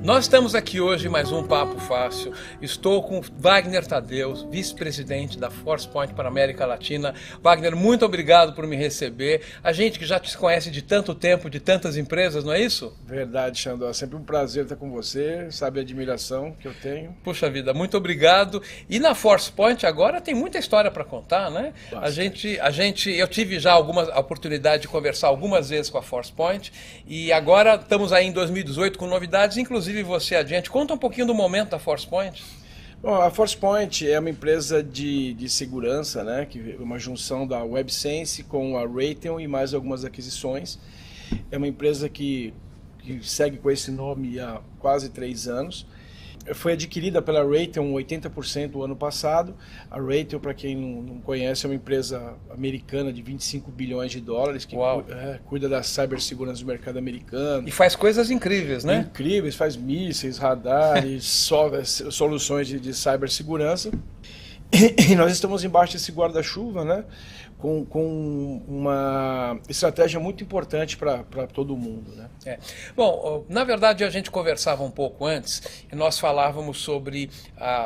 Nós estamos aqui hoje em mais um Papo Fácil. Estou com Wagner Tadeu, vice-presidente da Forcepoint para a América Latina. Wagner, muito obrigado por me receber. A gente que já te conhece de tanto tempo, de tantas empresas, não é isso? Verdade, Xandó. Sempre um prazer estar com você. Sabe a admiração que eu tenho. Puxa vida, muito obrigado. E na Forcepoint agora tem muita história para contar, né? Eu tive já a oportunidade de conversar algumas vezes com a Forcepoint e agora estamos aí em 2018 com novidades, inclusive você adiante. Conta um pouquinho do momento da Forcepoint. Bom, a Forcepoint é uma empresa de segurança, né? Que é uma junção da WebSense com a Raytheon e mais algumas aquisições. É uma empresa que segue com esse nome há quase 3 anos. Foi adquirida pela Raytheon 80% o ano passado. A Raytheon, para quem não conhece, é uma empresa americana de 25 bilhões de dólares que cuida da cibersegurança do mercado americano. E faz coisas incríveis, né? Incríveis, faz mísseis, radares, soluções de cibersegurança. E nós estamos embaixo desse guarda-chuva, né? Com uma estratégia muito importante para todo mundo, né? Bom, na verdade a gente conversava um pouco antes e nós falávamos sobre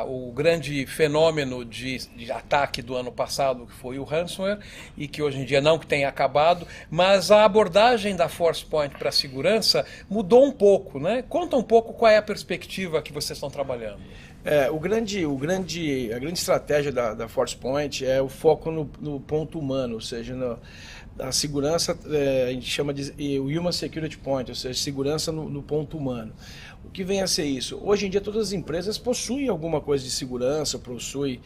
o grande fenômeno de ataque do ano passado, que foi o ransomware, e que hoje em dia não que tenha acabado, mas a abordagem da Forcepoint para a segurança mudou um pouco, né? Conta um pouco qual é a perspectiva que vocês estão trabalhando. A grande estratégia da Forcepoint é o foco no ponto humano, ou seja, a segurança, a gente chama de Human Security Point, ou seja, segurança no ponto humano. O que vem a ser isso? Hoje em dia todas as empresas possuem alguma coisa de segurança, possuem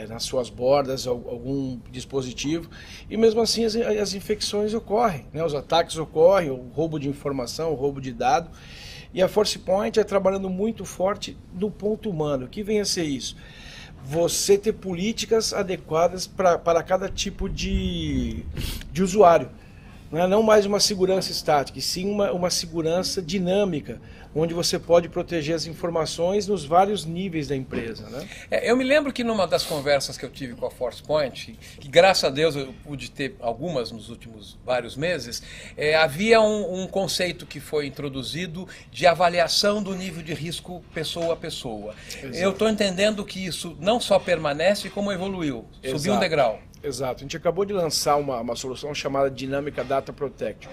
nas suas bordas algum dispositivo, e mesmo assim as infecções ocorrem, né? Os ataques ocorrem, o roubo de informação, o roubo de dado. E a Forcepoint é trabalhando muito forte no ponto humano. O que vem a ser isso? Você ter políticas adequadas para cada tipo de usuário. Não mais uma segurança estática, e sim uma segurança dinâmica, onde você pode proteger as informações nos vários níveis da empresa, né? Eu me lembro que numa das conversas que eu tive com a Forcepoint, que graças a Deus eu pude ter algumas nos últimos vários meses, havia um conceito que foi introduzido de avaliação do nível de risco pessoa a pessoa. Exato. Eu estou entendendo que isso não só permanece, como evoluiu, subiu um degrau. Exato. A gente acabou de lançar uma solução chamada Dynamic Data Protection,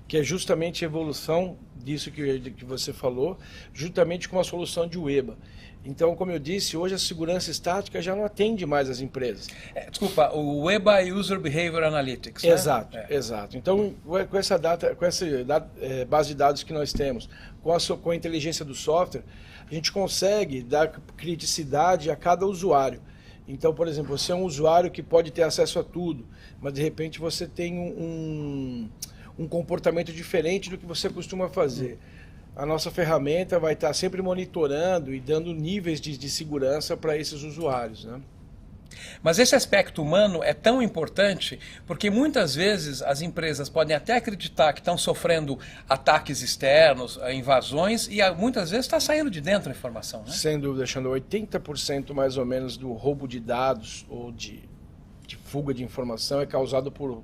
que é justamente a evolução disso que você falou, juntamente com uma solução de UEBA. Então, como eu disse, hoje a segurança estática já não atende mais as empresas. Desculpa, o UEBA é User Behavior Analytics, né? Exato. Então, com essa base de dados que nós temos, com a inteligência do software, a gente consegue dar criticidade a cada usuário. Então, por exemplo, você é um usuário que pode ter acesso a tudo, mas de repente você tem um comportamento diferente do que você costuma fazer. A nossa ferramenta vai estar sempre monitorando e dando níveis de segurança para esses usuários, né? Mas esse aspecto humano é tão importante porque muitas vezes as empresas podem até acreditar que estão sofrendo ataques externos, invasões, e muitas vezes está saindo de dentro a informação, né? Sem dúvida, Xandão. 80% mais ou menos do roubo de dados ou de fuga de informação é causado por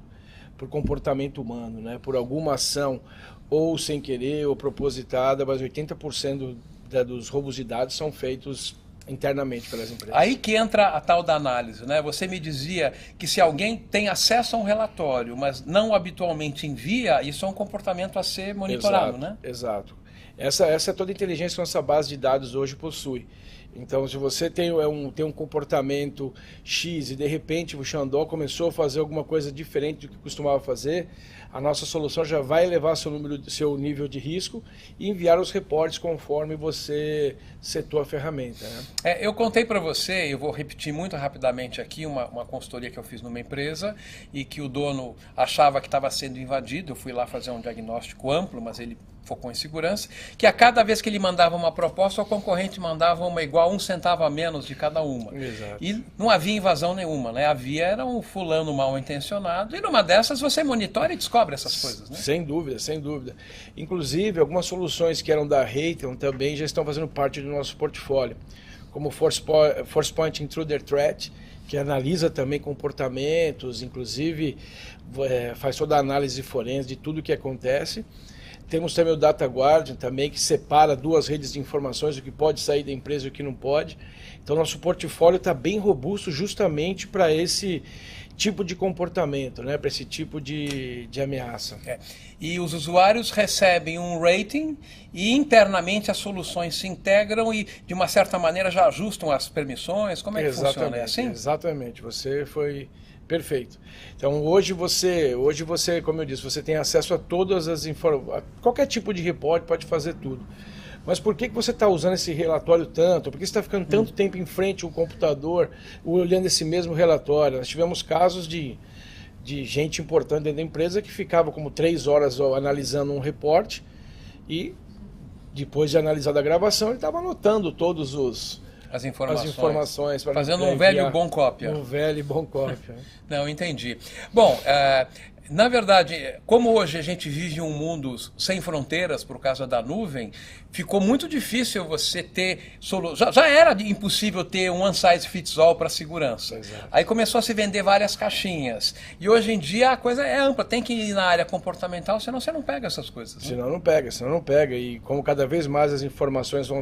comportamento humano, né? Por alguma ação, ou sem querer, ou propositada, mas 80% dos roubos de dados são feitos internamente pelas empresas. Aí que entra a tal da análise, né? Você me dizia que se alguém tem acesso a um relatório, mas não habitualmente envia, isso é um comportamento a ser monitorado, né? Exato. Essa é toda a inteligência que nossa base de dados hoje possui. Então, se você tem um comportamento X e de repente o Xandó começou a fazer alguma coisa diferente do que costumava fazer, a nossa solução já vai elevar seu nível de risco e enviar os reportes conforme você setou a ferramenta, né? Eu contei para você, eu vou repetir muito rapidamente aqui, uma consultoria que eu fiz numa empresa e que o dono achava que estava sendo invadido. Eu fui lá fazer um diagnóstico amplo, mas ele focou em segurança, que a cada vez que ele mandava uma proposta, o concorrente mandava uma igual, 1 centavo a menos de cada uma. Exato. E não havia invasão nenhuma, né? Era um fulano mal intencionado, e numa dessas você monitora e descobre essas coisas, né? Sem dúvida, sem dúvida. Inclusive, algumas soluções que eram da Raytheon também já estão fazendo parte do nosso portfólio, como Forcepoint Intruder Threat, que analisa também comportamentos, inclusive faz toda a análise forense de tudo que acontece. Temos também o Data Guardian, também, que separa duas redes de informações, o que pode sair da empresa e o que não pode. Então, nosso portfólio está bem robusto justamente para esse tipo de comportamento, né? Para esse tipo de ameaça. E os usuários recebem um rating e internamente as soluções se integram e, de uma certa maneira, já ajustam as permissões? Como é que funciona? É assim? Exatamente, você foi perfeito. Então, hoje você, como eu disse, você tem acesso a todas as informações, qualquer tipo de report pode fazer tudo. Mas por que você está usando esse relatório tanto? Por que você está ficando tanto tempo em frente ao computador olhando esse mesmo relatório? Nós tivemos casos de gente importante dentro da empresa que ficava como 3 horas analisando um reporte e depois de analisar a gravação ele estava anotando todos as informações fazendo um velho bom cópia. Um velho bom cópia. Não, entendi. Bom, na verdade, como hoje a gente vive um mundo sem fronteiras por causa da nuvem, ficou muito difícil você ter solução. Já era impossível ter um one size fits all para segurança. Exato. Aí começou a se vender várias caixinhas. E hoje em dia a coisa é ampla, tem que ir na área comportamental, senão você não pega essas coisas. Né? Senão não pega. E como cada vez mais as informações vão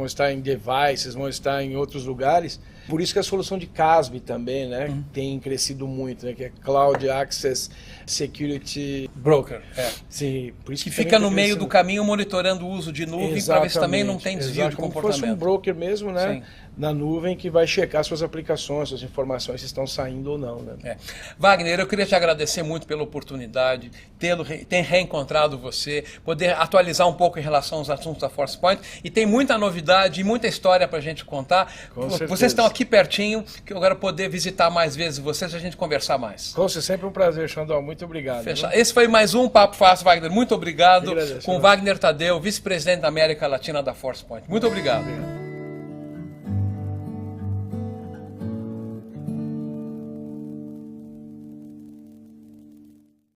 estar em devices, vão estar em outros lugares, por isso que a solução de CASB também, né, tem crescido muito, né, que é Cloud Access Security Broker. Sim, por isso que fica no meio do caminho monitorando o uso de nuvem para ver se também não tem desvio de comportamento. Como se fosse um broker mesmo, né? Sim. Na nuvem, que vai checar suas aplicações, suas informações se estão saindo ou não. Né? Wagner, eu queria te agradecer muito pela oportunidade, ter reencontrado você, poder atualizar um pouco em relação aos assuntos da ForcePoint, e tem muita novidade e muita história para a gente contar. Vocês estão aqui pertinho, que eu quero poder visitar mais vezes vocês e a gente conversar mais. Com certeza, sempre um prazer, Xandão. Muito obrigado. Esse foi mais um Papo Fácil, Wagner. Muito obrigado. Com Wagner Tadeu, vice-presidente da América Latina da ForcePoint. Muito obrigado.